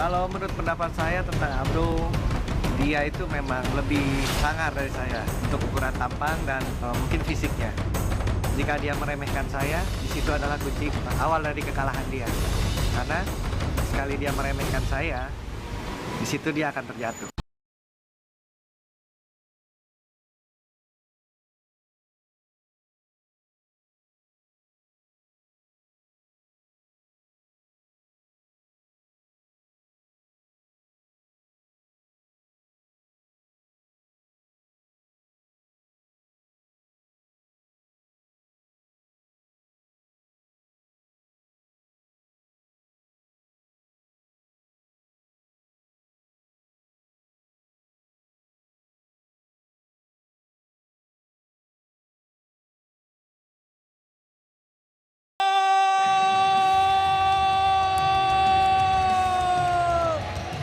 Kalau menurut pendapat saya tentang Abdo, dia itu memang lebih sangar dari saya untuk ukuran tampang dan mungkin fisiknya. Jika dia meremehkan saya, di situ adalah kunci awal dari kekalahan dia. Karena sekali dia meremehkan saya, di situ dia akan terjatuh.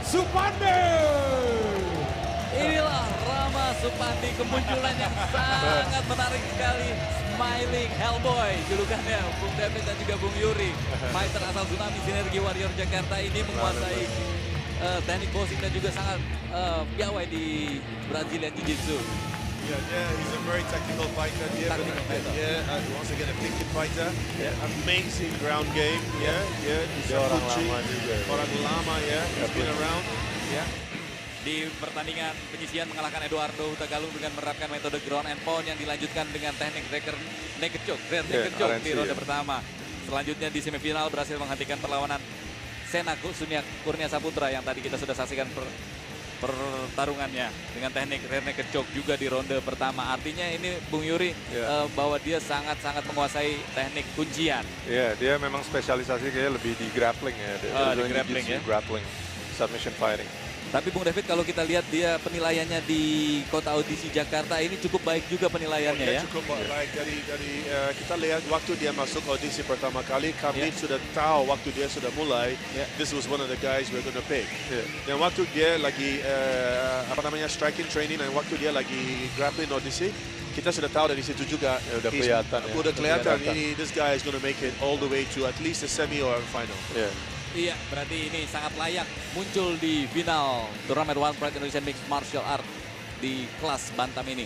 Supandi. Inilah Rama Supandi, kemunculan yang sangat menarik sekali. Smiling Hellboy, julukannya Bung David dan juga Bung Yuri. Fighter asal Tsunami Sinergi Warrior Jakarta ini menguasai teknik boxing dan juga sangat piawai di Brazilian Jiu-Jitsu. Yeah, he's a very technical fighter. Yeah, Technical fighter. once again a picket fighter. Amazing ground game. He's orang lama juga. Orang lama ya. He's been around. Di pertandingan penyisihan mengalahkan Eduardo Hutagalung dengan menerapkan metode ground and pound yang dilanjutkan dengan teknik naked choke, rear naked choke di ronde pertama. Selanjutnya di semifinal berhasil menghentikan perlawanan Senaku Sunia Kurnia Saputra yang tadi kita sudah saksikan pertarungannya dengan teknik rear naked choke juga di ronde pertama. Artinya ini Bung Yuri bahwa dia sangat-sangat menguasai teknik kuncian. Iya, dia memang spesialisasi kayak lebih di grappling ya. Di grappling ya. Grappling, submission fighting. Tapi Bung David, kalau kita lihat dia penilaiannya di kota audisi Jakarta ini cukup baik juga penilaiannya ya. Cukup baik dari kita lihat waktu dia masuk audisi pertama kali, kami sudah tahu waktu dia sudah mulai. This was one of the guys we're gonna pick. Dan waktu dia lagi striking training dan waktu dia lagi grappling audisi, kita sudah tahu dari situ juga. Udah kelihatan ya. Udah kelihatan ini this guy is gonna make it all the way to at least the semi or final. Iya, berarti ini sangat layak muncul di final turnamen One Pride Indonesian Mixed Martial Art di kelas bantam ini.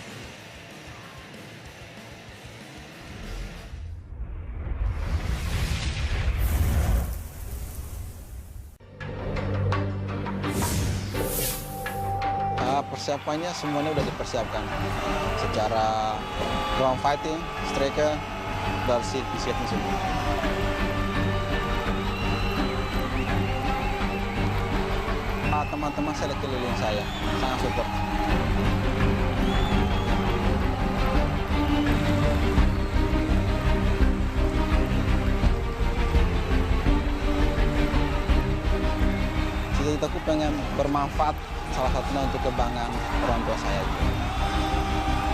Persiapannya semuanya udah dipersiapkan secara ground fighting, striker, dan disiapin semua. Teman-teman saya keliling saya sangat support. Cita-citaku pengen bermanfaat salah satunya untuk kebanggaan orang tua saya.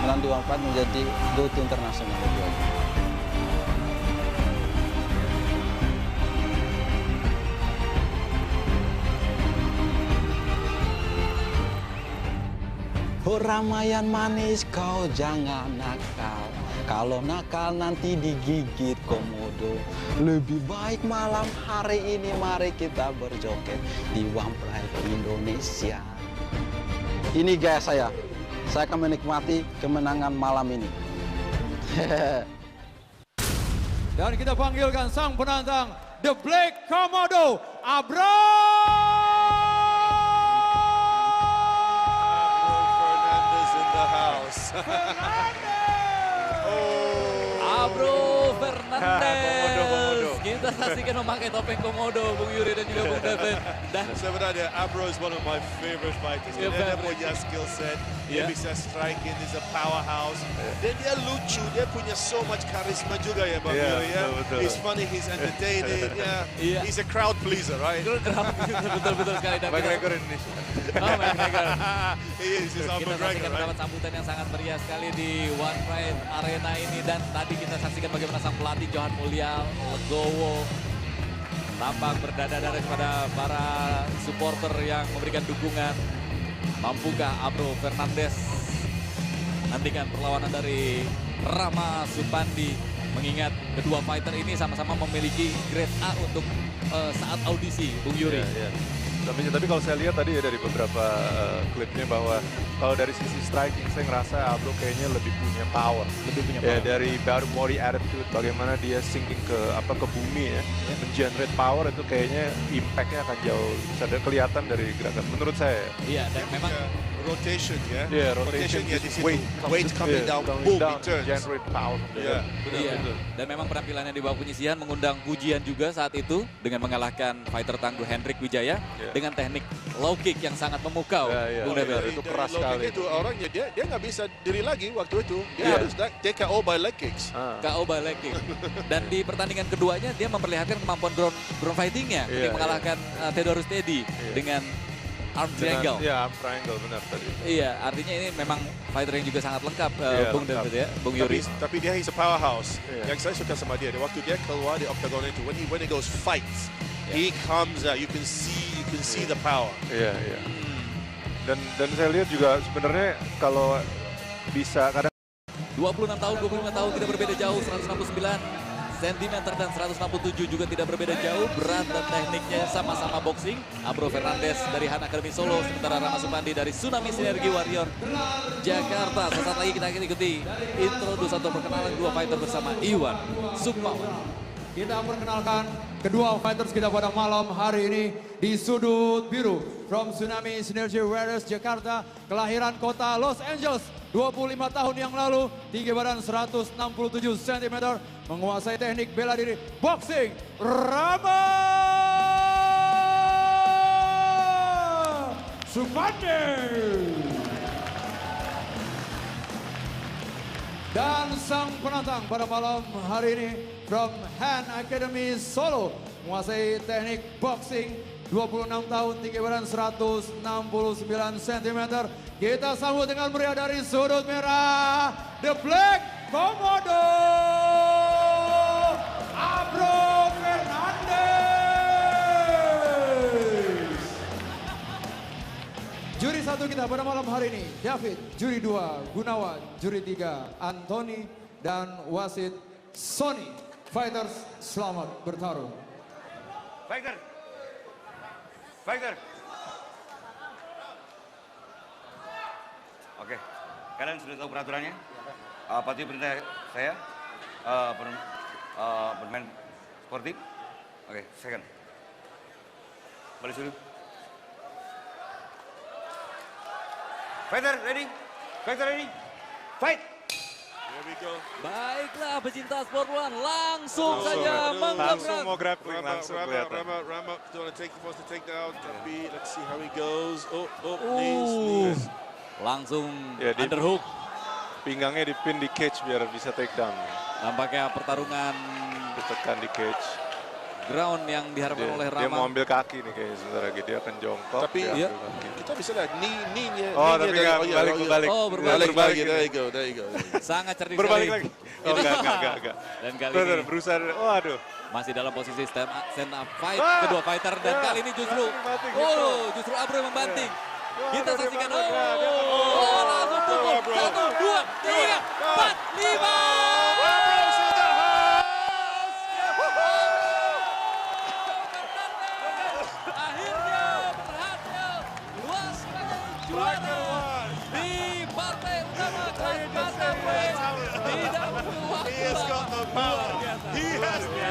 Menang di One Pride menjadi go-to internasional. Ramayan manis kau jangan nakal. Kalau nakal nanti digigit komodo. Lebih baik malam hari ini mari kita berjoget di One Pride Indonesia. Ini gaya saya. Saya akan menikmati kemenangan malam ini. Dan kita panggilkan sang penantang The Black Komodo, Abro. Abro Fernandes. Kita saksikan memakai topeng komodo Bung Yuri dan juga Bung David. Dan sebenarnya Abro is one of my favorite fighters. Dia punya skill set, dia bisa striking, he's a powerhouse. Dan dia lucu, dia punya so much charisma juga ya Bang Yuri ya. He's funny, he's entertaining, he's a crowd pleaser, right? Betul-betul sekali. McGregor Indonesia. Oh, McGregor. He's our Kita McGregor, saksikan right? mendapat sambutan yang sangat meriah sekali di One Pride Arena ini. Dan tadi kita saksikan bagaimana sang pelatih Johan Mulia legowo tampak berdada-dada kepada para supporter yang memberikan dukungan. Mampukah Abro Fernandes nantikan perlawanan dari Rama Supandi, mengingat kedua fighter ini sama-sama memiliki grade A untuk saat audisi Bung Yuri. Tapi kalau saya lihat tadi ya dari beberapa klipnya bahwa kalau dari sisi striking saya ngerasa Abro kayaknya lebih punya power. Ya dari baru body attitude, bagaimana dia sinking ke bumi ya, mengenerate power itu kayaknya impactnya akan jauh bisa kelihatan dari gerakan menurut saya. Iya, dan memang rotation ya. Yeah, rotation ya di situ. weight coming down, boom, it turns. Generate power. Iya, iya. betul. Dan memang penampilannya di bawah penyisihan mengundang pujian juga saat itu dengan mengalahkan fighter tangguh Hendrik Wijaya dengan teknik low kick yang sangat memukau. Bung David. Itu keras Low sekali. kick itu orangnya dia nggak bisa diri lagi waktu itu. Dia harus TKO by leg kicks. KO by leg kick. Dan di pertandingan keduanya dia memperlihatkan kemampuan ground fightingnya ketika mengalahkan Theodorus Teddy dengan arm triangle. Iya, arm triangle benar tadi. Iya, artinya ini memang fighter yang juga sangat lengkap, Bung David ya, Bung Yuri. Tapi dia he's a powerhouse. Yang saya suka sama dia, waktu dia keluar di octagon itu, when he goes fights, he comes out. You can see the power. Iya. Dan saya lihat juga sebenarnya kalau bisa kadang 26 tahun, 25 tahun tidak berbeda jauh, 169 cm dan 167 juga tidak berbeda jauh. Berat dan tekniknya sama-sama boxing. Abro Fernandes dari Han Academy Solo, sementara Rama Supandi dari Tsunami Sinergi Warrior Jakarta. Sesaat lagi kita akan ikuti introduksi atau perkenalan dua fighter bersama Iwan Sukmawan. Kita perkenalkan kedua fighters kita pada malam hari ini di sudut biru. From Tsunami Synergy Warriors Jakarta, kelahiran kota Los Angeles 25 tahun yang lalu, tinggi badan 167 cm, menguasai teknik bela diri boxing, Rama Supandi. Dan sang penantang pada malam hari ini from Han Academy Solo, menguasai teknik boxing, 26 tahun, tinggi badan 169 cm. Kita sambut dengan meriah dari sudut merah, The Black Komodo, Abro Fernandes. Juri satu kita pada malam hari ini, David. Juri 2, Gunawan. Juri 3, Anthony. Dan wasit, Sony. Fighters, selamat bertarung. Fighter. Oke, kalian sudah tahu peraturannya? Pasti perintah saya bermain sportif. Oke, second. Balik dulu. Fighter ready? Fight! Here we go. Baiklah pecinta sport one, langsung saja langsung mau menggebrak. grappling langsung kelihatan. Rama wants to take down. Tapi let's see how he goes. Knees. Langsung Ya, di- underhook. Pinggangnya dipin di cage biar bisa take down. Nampaknya pertarungan Ditekan di cage. ground yang diharapkan oleh Dia mau Rama. ambil kaki nih kayaknya sebentar lagi. Dia akan jongkok. Tapi dia iya. ambil kaki. kita bisa lihat knee-nya. Oh, tapi nggak berbalik. Oh, Berbalik Berbalik lagi. gitu. There you go. Sangat cerdik Berbalik sekali. lagi. Oh, enggak. Dan kali Bener, ini berusaha. Waduh. masih dalam posisi stand up fight Ah! kedua fighter. Dan Ya, kali ini justru banting, gitu. justru Abro yang membanting. Wah, Kita dia saksikan. banting, ya, dia banting. Langsung pukul. Bro. 1, 2, 3, 4, 5. Akhirnya berhasil luas sebagai juara di partai utama kelas bantamweight. Tidak perlu waktu He has got the power.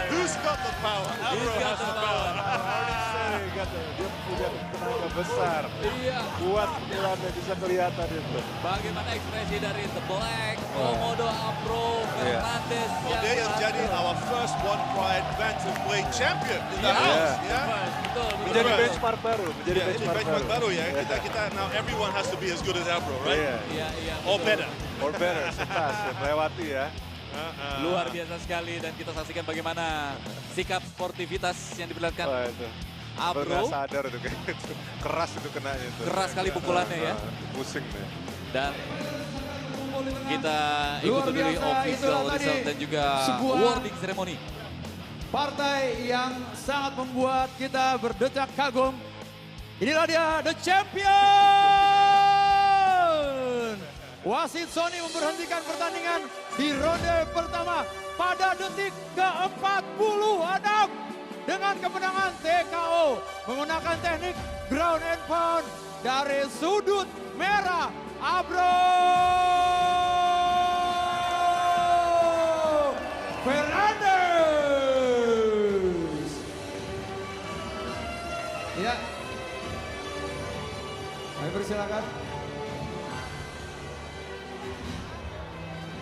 Who's got the power? Abro has the power. Dia punya tenaga besar. Iya. Kuat pukulannya bisa kelihatan itu. Bagaimana ekspresi dari The Black Komodo Abro Fernandes Dia yang jadi our first one pride bantamweight champion in the Iya. house. Ya. betul. Menjadi Betul. benchmark baru. Menjadi Ini benchmark benchmark baru. baru ya. Kita now everyone has to be as good as Abro, right? Iya. Iya, Or betul. better. Or better, setas ya, melewati ya. Luar biasa sekali dan kita saksikan bagaimana sikap sportivitas yang diperlihatkan Wah itu. Abro. Nggak sadar itu kayak gitu. Keras itu kenanya itu. Keras sekali pukulannya ya. Pusing deh. Dan kita Luar ikuti dulu biasa, official itulah tadi result dan juga sebuah awarding ceremony. Partai yang sangat membuat kita berdecak kagum. Inilah dia the champion. Wasit Sony memberhentikan pertandingan di ronde pertama pada detik ke-46. dengan kemenangan TKO menggunakan teknik ground and pound dari sudut merah Abro Fernandes. Ya, kami persilakan.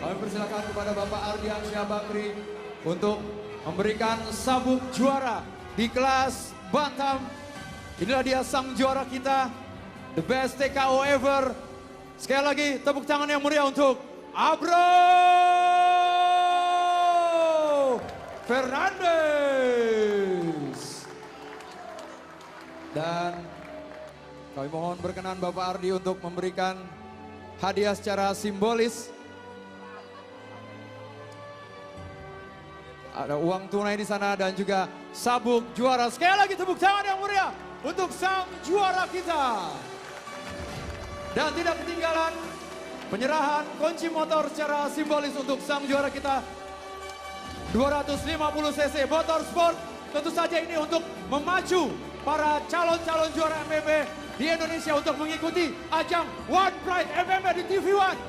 Kami persilakan kepada Bapak Ardiansyah Bakri untuk memberikan sabuk juara di kelas bantam. Inilah dia sang juara kita, the best TKO ever. Sekali lagi tepuk tangan yang meriah untuk Abro Fernandes. Dan kami mohon berkenan Bapak Ardi untuk memberikan hadiah secara simbolis. Ada uang tunai di sana dan juga sabuk juara. Sekali lagi tepuk tangan yang meriah untuk sang juara kita. Dan tidak ketinggalan penyerahan kunci motor secara simbolis untuk sang juara kita. 250 cc motorsport. Tentu saja ini untuk memacu para calon-calon juara MMA di Indonesia untuk mengikuti ajang One Pride MMA di TV One.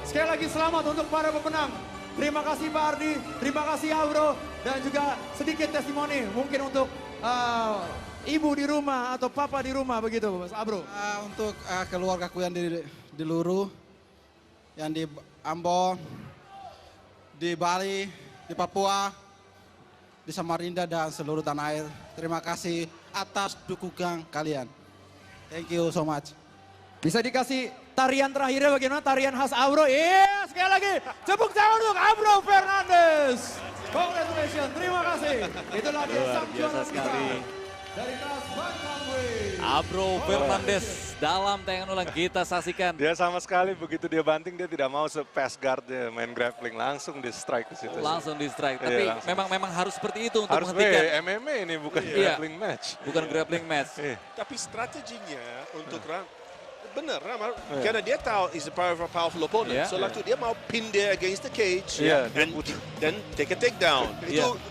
Sekali lagi selamat untuk para pemenang. Terima kasih Pak Ardi, terima kasih Abro, dan juga sedikit testimoni mungkin untuk ibu di rumah atau papa di rumah begitu Mas Abro. Untuk keluargaku yang di Luru, yang di Ambon, di Bali, di Papua, di Samarinda dan seluruh tanah air. Terima kasih atas dukungan kalian. Thank you so much. Bisa dikasih tarian terakhirnya bagaimana? Tarian khas Abro. Iya, sekali lagi. Tepuk tangan untuk Abro Fernandes. Congratulations, terima kasih. Itulah dia sang juara sekali dari kelas bantamweight. Abro Fernandes dalam tayangan ulang kita saksikan. Dia sama sekali begitu dia banting dia tidak mau se-pass guard dia main grappling langsung di strike ke situ. Langsung di strike. Tapi langsung. memang harus seperti itu untuk Harus menghentikan. MMA ini bukan grappling match. Bukan grappling match. Tapi strateginya untuk benar, karena dia tahu is a powerful opponent. So waktu dia mau pin dia against the cage, and then take a takedown. Itu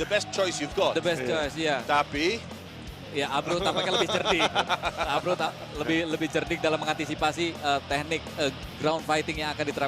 the best choice you've got. The best choice, Tapi ya Abro tampaknya lebih cerdik. Abro lebih cerdik dalam mengantisipasi teknik ground fighting yang akan diterapkan